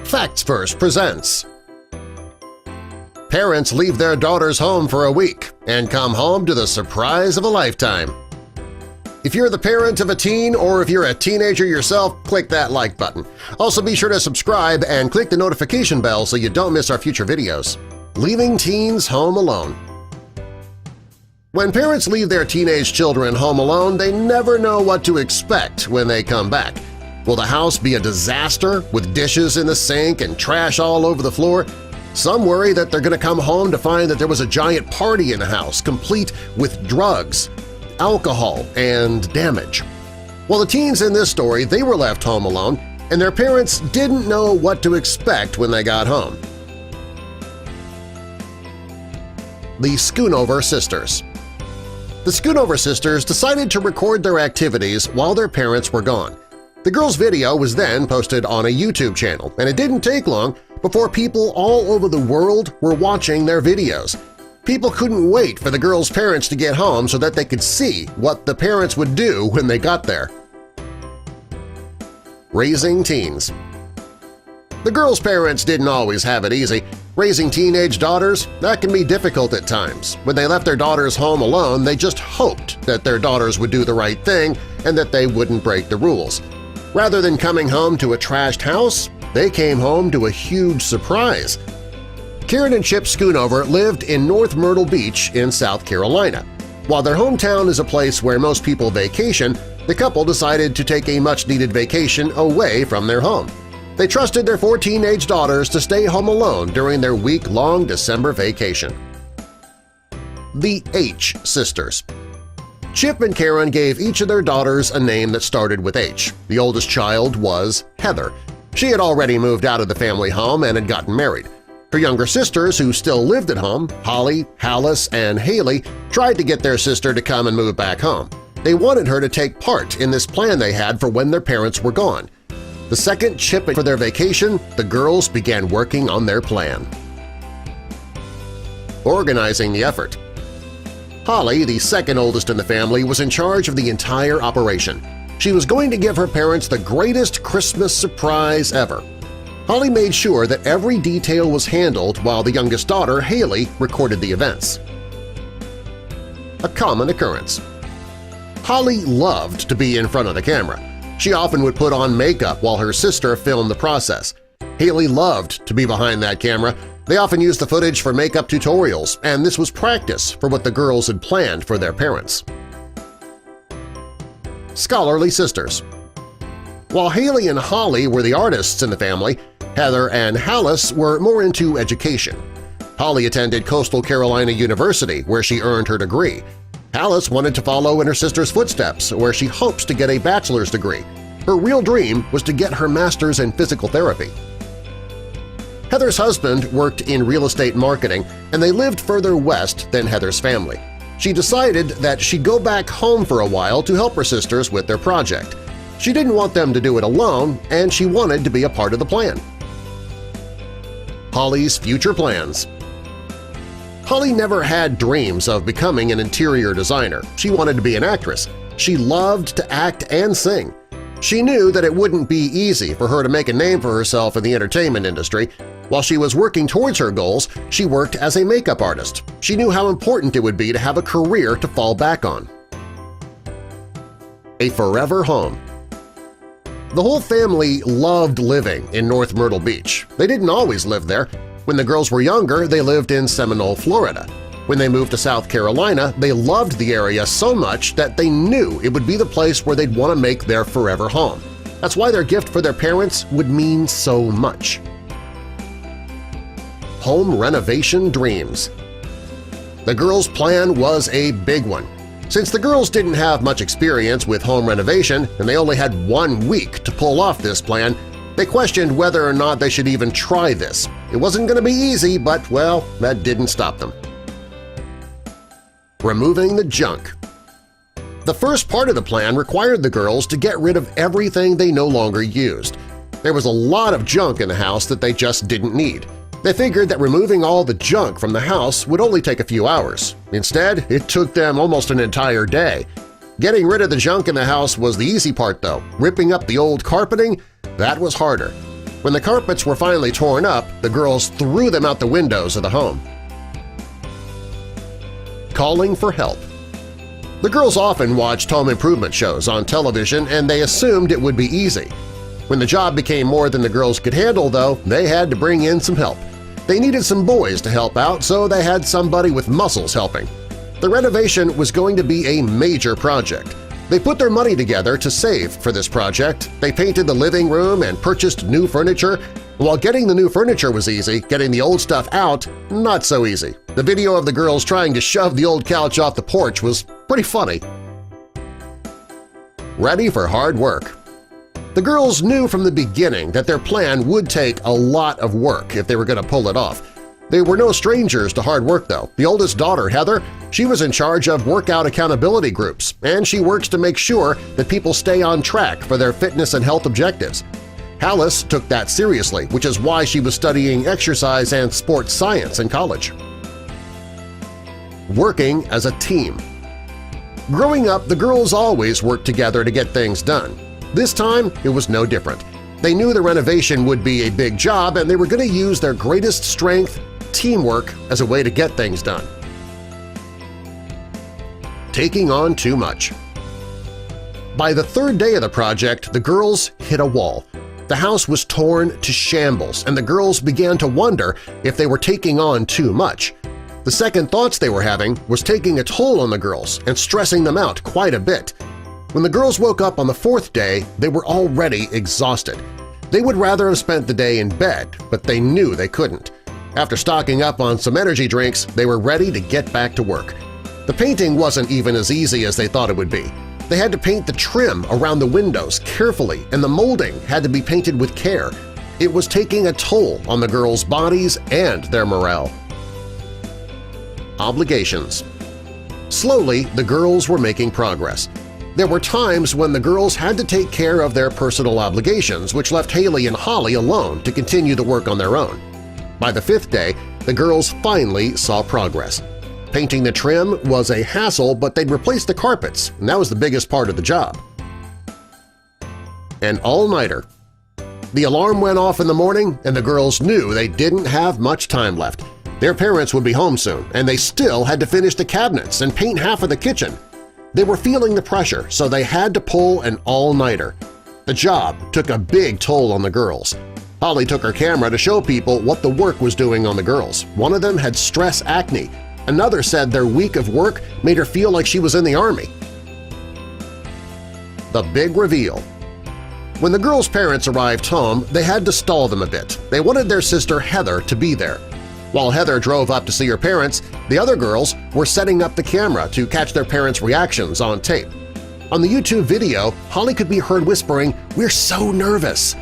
Facts First presents. Parents leave their daughters home for a week and come home to the surprise of a lifetime. If you're the parent of a teen or if you're a teenager yourself, click that like button. Also be sure to subscribe and click the notification bell so you don't miss our future videos. Leaving teens home alone. When parents leave their teenage children home alone, they never know what to expect when they come back. Will the house be a disaster with dishes in the sink and trash all over the floor? Some worry that they're going to come home to find that there was a giant party in the house, complete with drugs, alcohol, and damage. Well, the teens in this story, they were left home alone, and their parents didn't know what to expect when they got home. The Schoonover Sisters. The Schoonover Sisters decided to record their activities while their parents were gone. The girls' video was then posted on a YouTube channel, and it didn't take long before people all over the world were watching their videos. People couldn't wait for the girls' parents to get home so that they could see what the parents would do when they got there. Raising teens. The girls' parents didn't always have it easy. Raising teenage daughters, that can be difficult at times. When they left their daughters home alone, they just hoped that their daughters would do the right thing and that they wouldn't break the rules. Rather than coming home to a trashed house, they came home to a huge surprise. Karen and Chip Schoonover lived in North Myrtle Beach in South Carolina. While their hometown is a place where most people vacation, the couple decided to take a much-needed vacation away from their home. They trusted their 4 teenage daughters to stay home alone during their week-long December vacation. The H Sisters. Chip and Karen gave each of their daughters a name that started with H. The oldest child was Heather. She had already moved out of the family home and had gotten married. Her younger sisters, who still lived at home, Hollie, Alice, and Haley, tried to get their sister to come and move back home. They wanted her to take part in this plan they had for when their parents were gone. The second Chip for their vacation, the girls began working on their plan. Organizing the effort. Hollie, the second oldest in the family, was in charge of the entire operation. She was going to give her parents the greatest Christmas surprise ever. Hollie made sure that every detail was handled while the youngest daughter, Haley, recorded the events. A Common Occurrence. Hollie loved to be in front of the camera. She often would put on makeup while her sister filmed the process. Haley loved to be behind that camera. They often used the footage for makeup tutorials, and this was practice for what the girls had planned for their parents. Scholarly Sisters. While Haley and Hollie were the artists in the family, Heather and Alice were more into education. Hollie attended Coastal Carolina University, where she earned her degree. Alice wanted to follow in her sister's footsteps, where she hopes to get a bachelor's degree. Her real dream was to get her master's in physical therapy. Heather's husband worked in real estate marketing, and they lived further west than Heather's family. She decided that she'd go back home for a while to help her sisters with their project. She didn't want them to do it alone, and she wanted to be a part of the plan. Hollie's future plans. Hollie never had dreams of becoming an interior designer. She wanted to be an actress. She loved to act and sing. She knew that it wouldn't be easy for her to make a name for herself in the entertainment industry. While she was working towards her goals, she worked as a makeup artist. She knew how important it would be to have a career to fall back on. A forever home. The whole family loved living in North Myrtle Beach. They didn't always live there. When the girls were younger, they lived in Seminole, Florida. When they moved to South Carolina, they loved the area so much that they knew it would be the place where they'd want to make their forever home. That's why their gift for their parents would mean so much. Home renovation dreams. The girls' plan was a big one. Since the girls didn't have much experience with home renovation and they only had 1 week to pull off this plan, they questioned whether or not they should even try this. It wasn't going to be easy, but, well, that didn't stop them. Removing the junk. The first part of the plan required the girls to get rid of everything they no longer used. There was a lot of junk in the house that they just didn't need. They figured that removing all the junk from the house would only take a few hours. Instead, it took them almost an entire day. Getting rid of the junk in the house was the easy part, though. Ripping up the old carpeting, that was harder. When the carpets were finally torn up, the girls threw them out the windows of the home. Calling for help. The girls often watched home improvement shows on television and they assumed it would be easy. When the job became more than the girls could handle, though, they had to bring in some help. They needed some boys to help out, so they had somebody with muscles helping. The renovation was going to be a major project. They put their money together to save for this project. They painted the living room and purchased new furniture. While getting the new furniture was easy, getting the old stuff out – not so easy. The video of the girls trying to shove the old couch off the porch was pretty funny. Ready for hard work. The girls knew from the beginning that their plan would take a lot of work if they were going to pull it off. They were no strangers to hard work, though. The oldest daughter, Heather, she was in charge of workout accountability groups, and she works to make sure that people stay on track for their fitness and health objectives. Alice took that seriously, which is why she was studying exercise and sports science in college. Working as a team. Growing up, the girls always worked together to get things done. This time, it was no different. They knew the renovation would be a big job and they were going to use their greatest strength, teamwork, as a way to get things done. Taking on too much. By the third day of the project, the girls hit a wall. The house was torn to shambles, and the girls began to wonder if they were taking on too much. The second thoughts they were having was taking a toll on the girls and stressing them out quite a bit. When the girls woke up on the fourth day, they were already exhausted. They would rather have spent the day in bed, but they knew they couldn't. After stocking up on some energy drinks, they were ready to get back to work. The painting wasn't even as easy as they thought it would be. They had to paint the trim around the windows carefully, and the molding had to be painted with care. It was taking a toll on the girls' bodies and their morale. Obligations. Slowly, the girls were making progress. There were times when the girls had to take care of their personal obligations, which left Haley and Hollie alone to continue the work on their own. By the fifth day, the girls finally saw progress. Painting the trim was a hassle, but they'd replace the carpets, and that was the biggest part of the job. An all-nighter. The alarm went off in the morning, and the girls knew they didn't have much time left. Their parents would be home soon, and they still had to finish the cabinets and paint half of the kitchen. They were feeling the pressure, so they had to pull an all-nighter. The job took a big toll on the girls. Hollie took her camera to show people what the work was doing on the girls. One of them had stress acne. Another said their week of work made her feel like she was in the Army. The big reveal. When the girls' parents arrived home, they had to stall them a bit. They wanted their sister Heather to be there. While Heather drove up to see her parents, the other girls were setting up the camera to catch their parents' reactions on tape. On the YouTube video, Hollie could be heard whispering, "We're so nervous."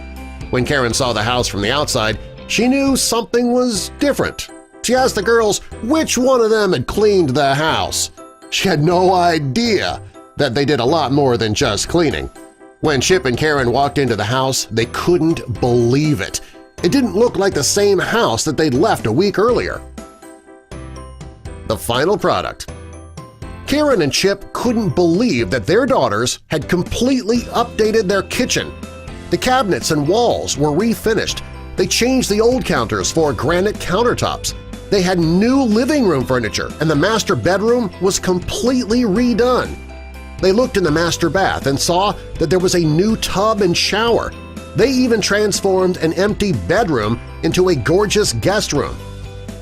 When Karen saw the house from the outside, she knew something was different. She asked the girls which one of them had cleaned the house. She had no idea that they did a lot more than just cleaning. When Chip and Karen walked into the house, they couldn't believe it. It didn't look like the same house that they'd left a week earlier. The final product. Karen and Chip couldn't believe that their daughters had completely updated their kitchen. The cabinets and walls were refinished. They changed the old counters for granite countertops. They had new living room furniture, and the master bedroom was completely redone. They looked in the master bath and saw that there was a new tub and shower. They even transformed an empty bedroom into a gorgeous guest room.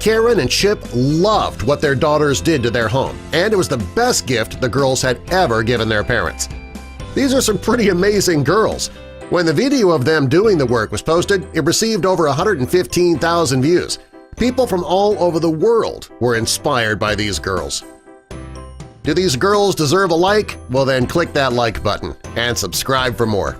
Karen and Chip loved what their daughters did to their home, and it was the best gift the girls had ever given their parents. These are some pretty amazing girls. When the video of them doing the work was posted, it received over 115,000 views. People from all over the world were inspired by these girls. Do these girls deserve a like? Well then click that like button and subscribe for more.